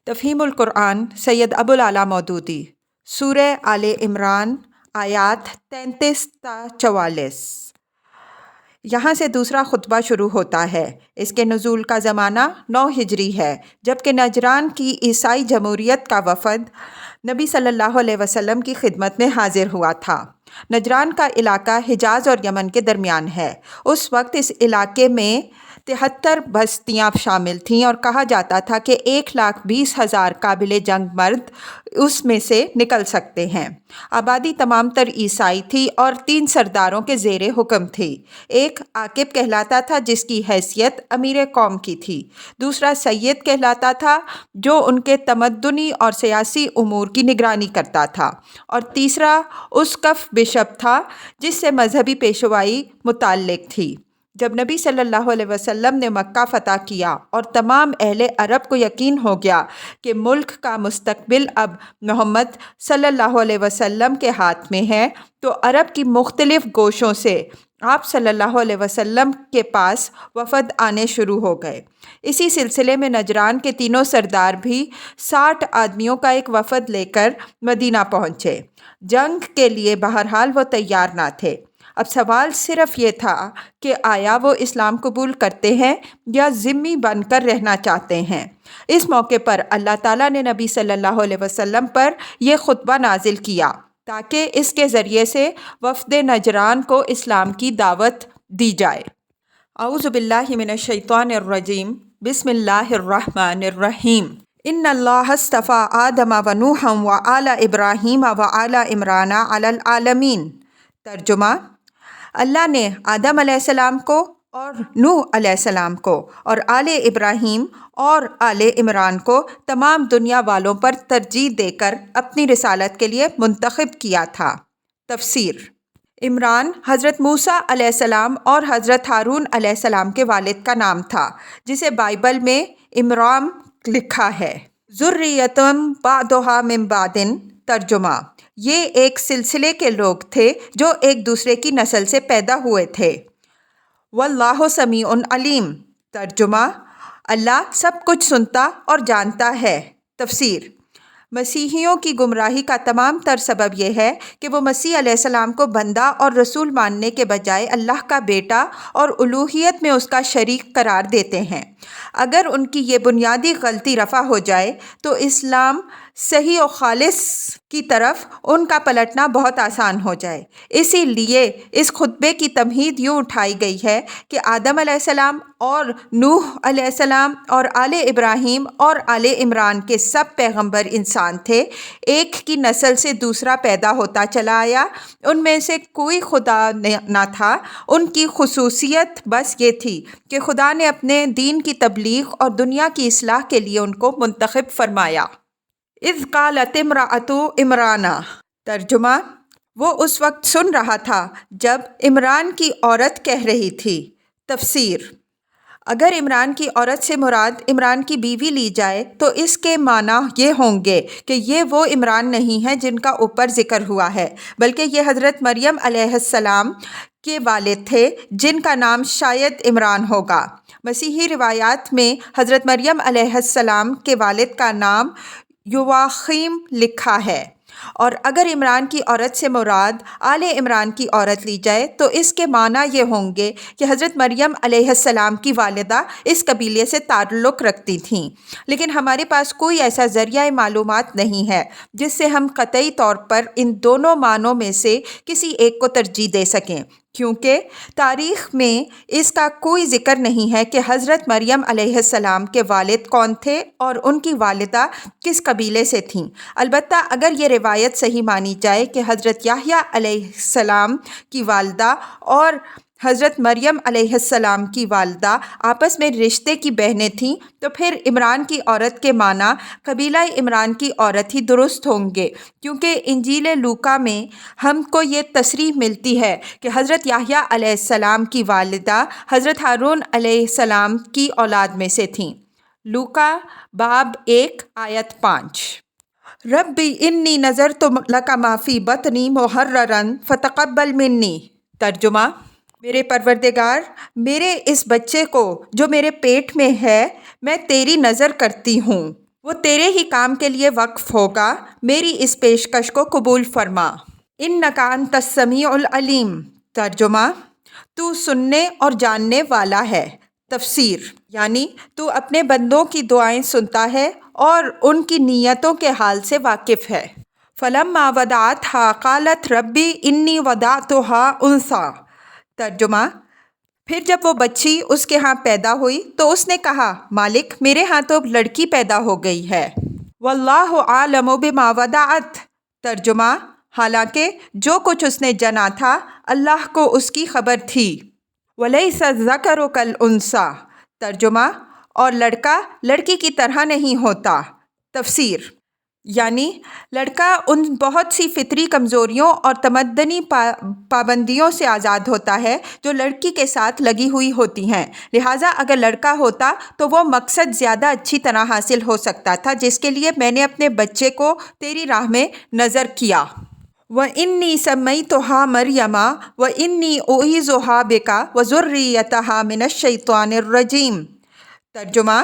تفہیم القرآن سید ابوالعلا مودودی، سورہ آل عمران، آیات 33 تا 44۔ یہاں سے دوسرا خطبہ شروع ہوتا ہے۔ اس کے نزول کا زمانہ 9 ہجری ہے، جبکہ نجران کی عیسائی جمہوریت کا وفد نبی صلی اللہ علیہ وسلم کی خدمت میں حاضر ہوا تھا۔ نجران کا علاقہ حجاز اور یمن کے درمیان ہے۔ اس وقت اس علاقے میں 73 بستیاں شامل تھیں اور کہا جاتا تھا کہ 1,20,000 قابل جنگ مرد اس میں سے نکل سکتے ہیں۔ آبادی تمام تر عیسائی تھی اور 3 سرداروں کے زیر حکم تھی۔ ایک عاقب کہلاتا تھا جس کی حیثیت امیر قوم کی تھی، دوسرا سید کہلاتا تھا جو ان کے تمدنی اور سیاسی امور کی نگرانی کرتا تھا، اور تیسرا اسقف بشپ تھا جس سے مذہبی پیشوائی متعلق تھی۔ جب نبی صلی اللہ علیہ وسلم نے مکہ فتح کیا اور تمام اہل عرب کو یقین ہو گیا کہ ملک کا مستقبل اب محمد صلی اللہ علیہ وسلم کے ہاتھ میں ہے، تو عرب کی مختلف گوشوں سے آپ صلی اللہ علیہ وسلم کے پاس وفد آنے شروع ہو گئے۔ اسی سلسلے میں نجران کے تینوں سردار بھی 60 آدمیوں کا ایک وفد لے کر مدینہ پہنچے۔ جنگ کے لیے بہرحال وہ تیار نہ تھے۔ اب سوال صرف یہ تھا کہ آیا وہ اسلام قبول کرتے ہیں یا ذمہ بن کر رہنا چاہتے ہیں۔ اس موقع پر اللہ تعالیٰ نے نبی صلی اللہ علیہ وسلم پر یہ خطبہ نازل کیا تاکہ اس کے ذریعے سے وفد نجران کو اسلام کی دعوت دی جائے۔ اعوذ باللہ من الشیطان الرجیم، بسم اللہ الرحمن الرحیم۔ ان اللہ اصطفیٰ آدم و نوحا و آل ابراہیم و آل عمران علی العالمین۔ ترجمہ: اللہ نے آدم علیہ السلام کو اور نوح علیہ السلام کو اور آل ابراہیم اور آل عمران کو تمام دنیا والوں پر ترجیح دے کر اپنی رسالت کے لیے منتخب کیا تھا۔ تفسیر: عمران حضرت موسیٰ علیہ السلام اور حضرت ہارون علیہ السلام کے والد کا نام تھا، جسے بائبل میں عمرام لکھا ہے۔ ذریۃ بعضھا من بعض۔ ترجمہ: یہ ایک سلسلے کے لوگ تھے جو ایک دوسرے کی نسل سے پیدا ہوئے تھے۔ واللہ سمیع علیم۔ ترجمہ: اللہ سب کچھ سنتا اور جانتا ہے۔ تفسیر: مسیحیوں کی گمراہی کا تمام تر سبب یہ ہے کہ وہ مسیح علیہ السلام کو بندہ اور رسول ماننے کے بجائے اللہ کا بیٹا اور الوہیت میں اس کا شریک قرار دیتے ہیں۔ اگر ان کی یہ بنیادی غلطی رفع ہو جائے تو اسلام صحیح و خالص کی طرف ان کا پلٹنا بہت آسان ہو جائے۔ اسی لیے اس خطبے کی تمہید یوں اٹھائی گئی ہے کہ آدم علیہ السلام اور نوح علیہ السلام اور آل ابراہیم اور آل عمران کے سب پیغمبر انسان تھے۔ ایک کی نسل سے دوسرا پیدا ہوتا چلا آیا، ان میں سے کوئی خدا نہ تھا۔ ان کی خصوصیت بس یہ تھی کہ خدا نے اپنے دین کی تبلیغ اور دنیا کی اصلاح کے لیے ان کو منتخب فرمایا۔ اذ قالت امرأۃ عمران۔ ترجمہ: وہ اس وقت سن رہا تھا جب عمران کی عورت کہہ رہی تھی۔ تفسیر: اگر عمران کی عورت سے مراد عمران کی بیوی لی جائے تو اس کے معنی یہ ہوں گے کہ یہ وہ عمران نہیں ہے جن کا اوپر ذکر ہوا ہے، بلکہ یہ حضرت مریم علیہ السلام کے والد تھے جن کا نام شاید عمران ہوگا۔ مسیحی روایات میں حضرت مریم علیہ السلام کے والد کا نام یواخیم لکھا ہے، اور اگر عمران کی عورت سے مراد آل عمران کی عورت لی جائے تو اس کے معنی یہ ہوں گے کہ حضرت مریم علیہ السلام کی والدہ اس قبیلے سے تعلق رکھتی تھیں، لیکن ہمارے پاس کوئی ایسا ذریعہ معلومات نہیں ہے جس سے ہم قطعی طور پر ان دونوں معنوں میں سے کسی ایک کو ترجیح دے سکیں، کیونکہ تاریخ میں اس کا کوئی ذکر نہیں ہے کہ حضرت مریم علیہ السلام کے والد کون تھے اور ان کی والدہ کس قبیلے سے تھیں۔ البتہ اگر یہ روایت صحیح مانی جائے کہ حضرت یحییٰ علیہ السلام کی والدہ اور حضرت مریم علیہ السلام کی والدہ آپس میں رشتے کی بہنیں تھیں، تو پھر عمران کی عورت کے معنی قبیلہ عمران کی عورت ہی درست ہوں گے، کیونکہ انجیل لوکا میں ہم کو یہ تصریح ملتی ہے کہ حضرت یحییٰ علیہ السلام کی والدہ حضرت ہارون علیہ السلام کی اولاد میں سے تھیں۔ لوکا باب 1 آیت 5۔ ربی انی نذرت لک ما فی بطنی محررا فتقبل منی۔ ترجمہ: میرے پروردگار، میرے اس بچے کو جو میرے پیٹ میں ہے میں تیری نذر کرتی ہوں، وہ تیرے ہی کام کے لیے وقف ہوگا، میری اس پیشکش کو قبول فرما۔ انکا انت السمیع العلیم۔ ترجمہ: تو سننے اور جاننے والا ہے۔ تفسیر: یعنی تو اپنے بندوں کی دعائیں سنتا ہے اور ان کی نیتوں کے حال سے واقف ہے۔ فلما وضعتها قالت ربی انی وضعتها انثی۔ ترجمہ: پھر جب وہ بچی اس کے ہاں پیدا ہوئی تو اس نے کہا، مالک میرے ہاں تو لڑکی پیدا ہو گئی ہے۔ واللہ اعلم بما وضعت۔ ترجمہ: حالانکہ جو کچھ اس نے جنا تھا اللہ کو اس کی خبر تھی۔ ولیس الذکر کالانثی۔ ترجمہ: اور لڑکا لڑکی کی طرح نہیں ہوتا۔ تفسیر: یعنی لڑکا ان بہت سی فطری کمزوریوں اور تمدنی پابندیوں سے آزاد ہوتا ہے جو لڑکی کے ساتھ لگی ہوئی ہوتی ہیں، لہٰذا اگر لڑکا ہوتا تو وہ مقصد زیادہ اچھی طرح حاصل ہو سکتا تھا جس کے لیے میں نے اپنے بچے کو تیری راہ میں نذر کیا۔ وَإِنِّي سَمَّيْتُهَا مَرْيَمَ وَإِنِّي أُعِيذُهَا بِكَ وَذُرِّيَّتَهَا مِنَ الشَّيْطَانِ الرَّجِيمِ۔ ترجمہ: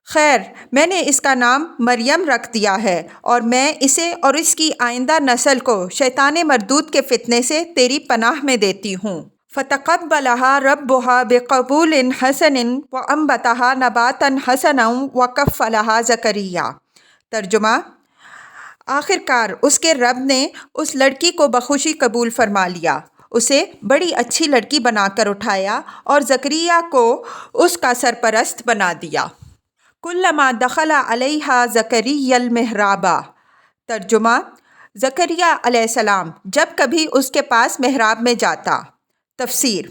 خیر، میں نے اس کا نام مریم رکھ دیا ہے اور میں اسے اور اس کی آئندہ نسل کو شیطان مردود کے فتنے سے تیری پناہ میں دیتی ہوں۔ فَتَقَبَّلَهَا رَبُّهَا بِقَبُولٍ حَسَنٍ وَأَنبَتَهَا نَبَاتًا حَسَنًا وَكَفَّلَهَا زَكَرِيَّا۔ ترجمہ: آخرکار اس کے رب نے اس لڑکی کو بخوشی قبول فرما لیا، اسے بڑی اچھی لڑکی بنا کر اٹھایا اور زکریا کو اس کا سرپرست بنا دیا۔ کلما دخل علیہا زکریا المحراب۔ ترجمہ: زکریا علیہ السلام جب کبھی اس کے پاس محراب میں جاتا۔ تفسیر: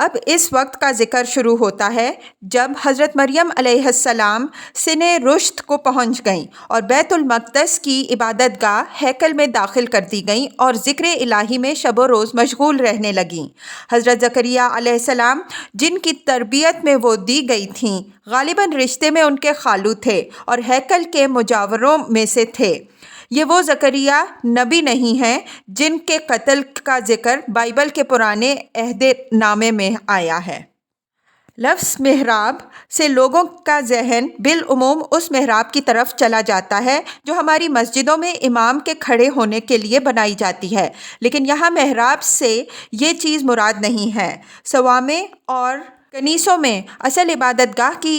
اب اس وقت کا ذکر شروع ہوتا ہے جب حضرت مریم علیہ السلام سن رشد کو پہنچ گئیں اور بیت المقدس کی عبادت گاہ ہیکل میں داخل کر دی گئیں اور ذکر الہی میں شب و روز مشغول رہنے لگیں۔ حضرت زکریا علیہ السلام جن کی تربیت میں وہ دی گئی تھیں غالباً رشتے میں ان کے خالو تھے اور ہیکل کے مجاوروں میں سے تھے۔ یہ وہ زکریا نبی نہیں ہیں جن کے قتل کا ذکر بائبل کے پرانے عہد نامے میں آیا ہے۔ لفظ محراب سے لوگوں کا ذہن بالعموم اس محراب کی طرف چلا جاتا ہے جو ہماری مسجدوں میں امام کے کھڑے ہونے کے لیے بنائی جاتی ہے، لیکن یہاں محراب سے یہ چیز مراد نہیں ہے۔ صوامع اور کنیسوں میں اصل عبادت گاہ کی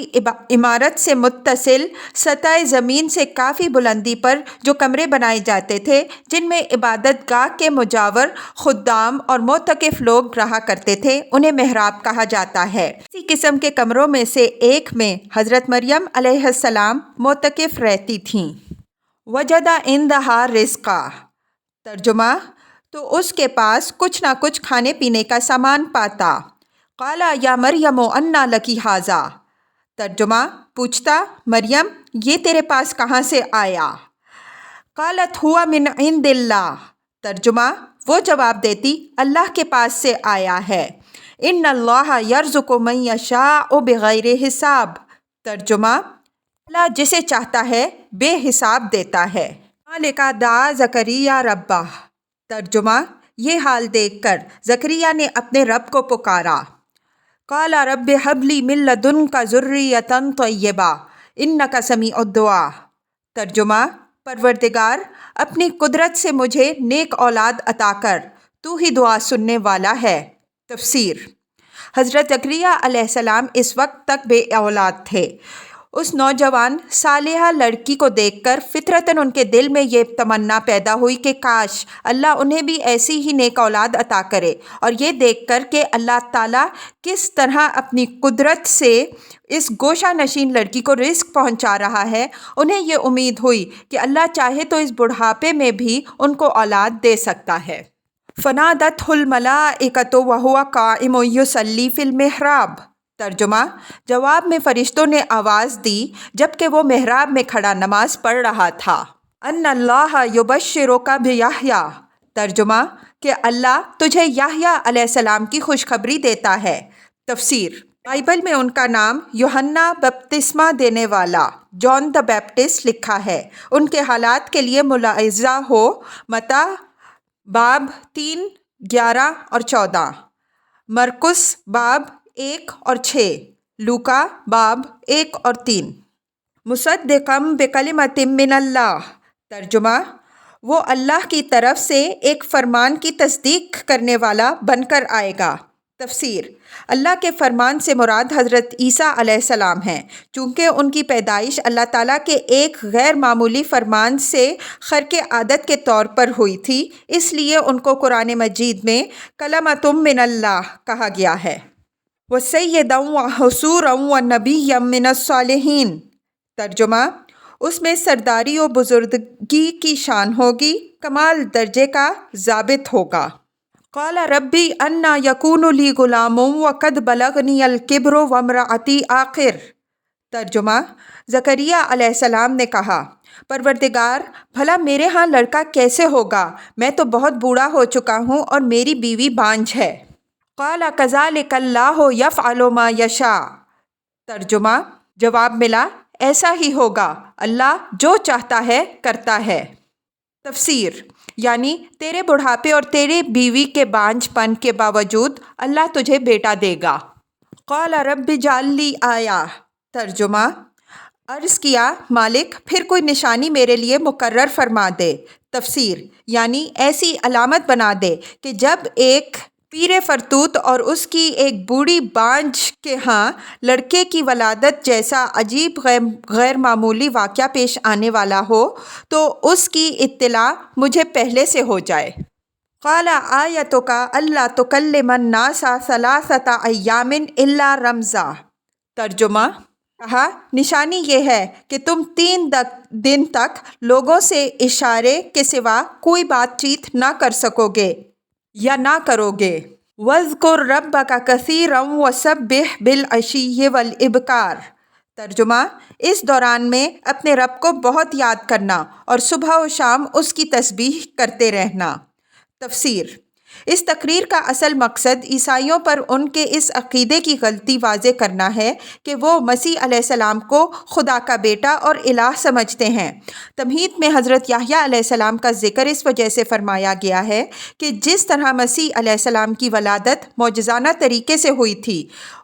عمارت سے متصل سطح زمین سے کافی بلندی پر جو کمرے بنائے جاتے تھے جن میں عبادت گاہ کے مجاور خدام اور معتکف لوگ رہا کرتے تھے انہیں محراب کہا جاتا ہے۔ اسی قسم کے کمروں میں سے ایک میں حضرت مریم علیہ السلام معتکف رہتی تھیں۔ وجد عندہا رزقا۔ ترجمہ: تو اس کے پاس کچھ نہ کچھ کھانے پینے کا سامان پاتا۔ قال یا مریم انا لکی ھذا۔ ترجمہ: پوچھتا، مریم یہ تیرے پاس کہاں سے آیا؟ قالت ھو من عند اللہ۔ ترجمہ: وہ جواب دیتی، اللہ کے پاس سے آیا ہے۔ ان اللہ یرزق من یشاء بغیر حساب۔ ترجمہ: اللہ جسے چاہتا ہے بے حساب دیتا ہے۔ ذالک دعا زکریا ربہ۔ ترجمہ: یہ حال دیکھ کر زکریا نے اپنے رب کو پکارا۔ قال رب ھب لی من لدنک ذریۃ طیبہ انک سمیع الدعاء۔ ترجمہ: پروردگار اپنی قدرت سے مجھے نیک اولاد عطا کر، تو ہی دعا سننے والا ہے۔ تفسیر: حضرت زکریا علیہ السلام اس وقت تک بے اولاد تھے۔ اس نوجوان صالحہ لڑکی کو دیکھ کر فطرتاً ان کے دل میں یہ تمنا پیدا ہوئی کہ کاش اللہ انہیں بھی ایسی ہی نیک اولاد عطا کرے، اور یہ دیکھ کر کہ اللہ تعالیٰ کس طرح اپنی قدرت سے اس گوشہ نشین لڑکی کو رزق پہنچا رہا ہے، انہیں یہ امید ہوئی کہ اللہ چاہے تو اس بڑھاپے میں بھی ان کو اولاد دے سکتا ہے۔ فنادتہ الملائکۃ وہو قائم یصلی فی المحراب۔ ترجمہ: جواب میں فرشتوں نے آواز دی جبکہ وہ محراب میں کھڑا نماز پڑھ رہا تھا۔ ان اللہ یبشرک بیحییٰ۔ ترجمہ: کہ اللہ تجھے یحییٰ علیہ السلام کی خوشخبری دیتا ہے۔ تفسیر: بائبل میں ان کا نام یوحنا بپتسمہ دینے والا جان دی بیپٹسٹ لکھا ہے۔ ان کے حالات کے لیے ملاحظہ ہو متی باب 3 11 اور 14، مرقس باب 1 اور 6، لوکا باب 1 اور 3۔ مصدقم بکلمۃ من اللہ، ترجمہ وہ اللہ کی طرف سے ایک فرمان کی تصدیق کرنے والا بن کر آئے گا۔ تفسیر: اللہ کے فرمان سے مراد حضرت عیسیٰ علیہ السلام ہیں۔ چونکہ ان کی پیدائش اللہ تعالیٰ کے ایک غیر معمولی فرمان سے خرق عادت کے طور پر ہوئی تھی، اس لیے ان کو قرآن مجید میں کلمۃ من اللہ کہا گیا ہے۔ وَسَیِّدًا وَحَصُورًا وَنَبِیًّا مِنَ الصَّالِحِینَ، ترجمہ اس میں سرداری و بزرگی کی شان ہوگی، کمال درجے کا ضابط ہوگا۔ قال ربی انا یکون لی غلام وقد بلغنی الکبر وامرأتی عاقر، ترجمہ زکریا علیہ السلام نے کہا، پروردگار بھلا میرے ہاں لڑکا کیسے ہوگا، میں تو بہت بوڑھا ہو چکا ہوں اور میری بیوی بانجھ ہے۔ قال کذالک اللہ یفعل ما یشاء، ترجمہ جواب ملا ایسا ہی ہوگا، اللہ جو چاہتا ہے کرتا ہے۔ تفسیر: یعنی تیرے بڑھاپے اور تیرے بیوی کے بانجھ پن کے باوجود اللہ تجھے بیٹا دے گا۔ قال رب اجعل لی آیہ، ترجمہ عرض کیا مالک پھر کوئی نشانی میرے لیے مقرر فرما دے۔ تفسیر: یعنی ایسی علامت بنا دے کہ جب ایک پیر فرتوت اور اس کی ایک بوڑھی بانجھ کے ہاں لڑکے کی ولادت جیسا عجیب غیر معمولی واقعہ پیش آنے والا ہو تو اس کی اطلاع مجھے پہلے سے ہو جائے۔ قال آیتک الا تکلم الناس ثلاثۃ ایام الا رمزا، ترجمہ کہا نشانی یہ ہے کہ تم 3 دن تک لوگوں سے اشارے کے سوا کوئی بات چیت نہ کر سکو گے یا نہ کرو گے۔ وَاذْكُرْ رَبَّكَ كَثِيرًا وَسَبِّحْ بِالْعَشِيِّ وَالْإِبْكَارِ، ترجمہ اس دوران میں اپنے رب کو بہت یاد کرنا اور صبح و شام اس کی تسبیح کرتے رہنا۔ تفسیر: اس تقریر کا اصل مقصد عیسائیوں پر ان کے اس عقیدے کی غلطی واضح کرنا ہے کہ وہ مسیح علیہ السلام کو خدا کا بیٹا اور الہ سمجھتے ہیں۔ تمہید میں حضرت یحییٰ علیہ السلام کا ذکر اس وجہ سے فرمایا گیا ہے کہ جس طرح مسیح علیہ السلام کی ولادت معجزانہ طریقے سے ہوئی تھی،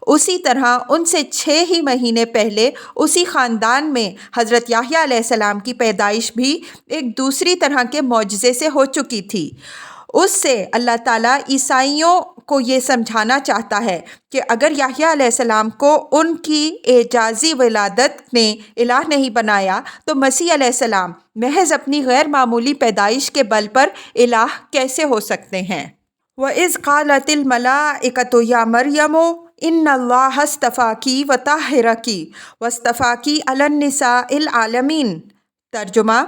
اسی طرح ان سے 6 ہی مہینے پہلے اسی خاندان میں حضرت یحییٰ علیہ السلام کی پیدائش بھی ایک دوسری طرح کے معجزے سے ہو چکی تھی۔ اس سے اللہ تعالیٰ عیسائیوں کو یہ سمجھانا چاہتا ہے کہ اگر یحییٰ علیہ السلام کو ان کی اعجازی ولادت نے الہ نہیں بنایا تو مسیح علیہ السلام محض اپنی غیر معمولی پیدائش کے بل پر الہ کیسے ہو سکتے ہیں۔ وَإِذْ قَالَتِ الْمَلَائِكَةُ يَا مَرْيَمُ إِنَّ اللَّهَ اصْطَفَاكِ وَطَهِّرَكِ وَاصْطَفَاكِ عَلَى النِّسَاءِ الْعَالَمِينَ، ترجمہ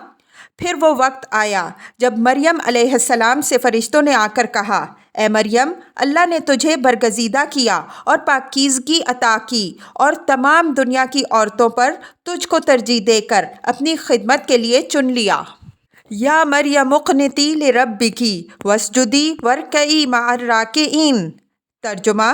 پھر وہ وقت آیا جب مریم علیہ السلام سے فرشتوں نے آ کر کہا، اے مریم اللہ نے تجھے برگزیدہ کیا اور پاکیزگی عطا کی اور تمام دنیا کی عورتوں پر تجھ کو ترجیح دے کر اپنی خدمت کے لیے چن لیا۔ یا مریم اقنتی لربکی واسجدی وارکعی مع الراکعین، ترجمہ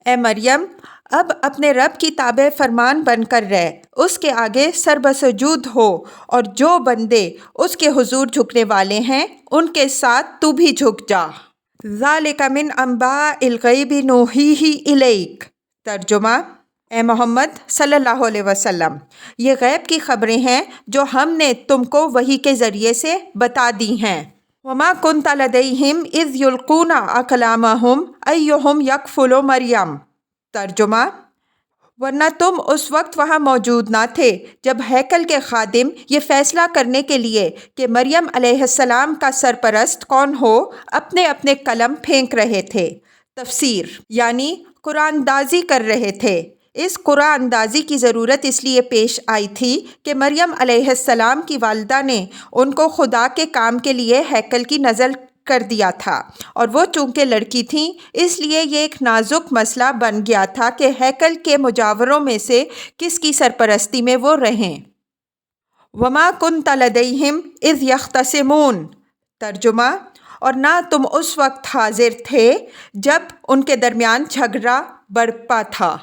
اے مریم اب اپنے رب کی تابع فرمان بن کر رہ، اس کے آگے سر بسجود ہو اور جو بندے اس کے حضور جھکنے والے ہیں ان کے ساتھ تو بھی جھک جا۔ ذالک من انباء الغیب نوحیہ الیک، ترجمہ اے محمد صلی اللہ علیہ وسلم یہ غیب کی خبریں ہیں جو ہم نے تم کو وحی کے ذریعے سے بتا دی ہیں۔ وما کنت لدیہم اذ یلقون اقلامہم ایہم یکفل مریم، ترجمہ ورنہ تم اس وقت وہاں موجود نہ تھے جب ہیکل کے خادم یہ فیصلہ کرنے کے لیے کہ مریم علیہ السلام کا سرپرست کون ہو اپنے اپنے قلم پھینک رہے تھے۔ تفسیر: یعنی قرآن اندازی کر رہے تھے۔ اس قرآن اندازی کی ضرورت اس لیے پیش آئی تھی کہ مریم علیہ السلام کی والدہ نے ان کو خدا کے کام کے لیے ہیکل کی نذر کر دیا تھا اور وہ چونکہ لڑکی تھیں اس لیے یہ ایک نازک مسئلہ بن گیا تھا کہ ہیکل کے مجاوروں میں سے کس کی سرپرستی میں وہ رہیں۔ وما کنت لدیہم اذ یختصمون، ترجمہ اور نہ تم اس وقت حاضر تھے جب ان کے درمیان جھگڑا برپا تھا۔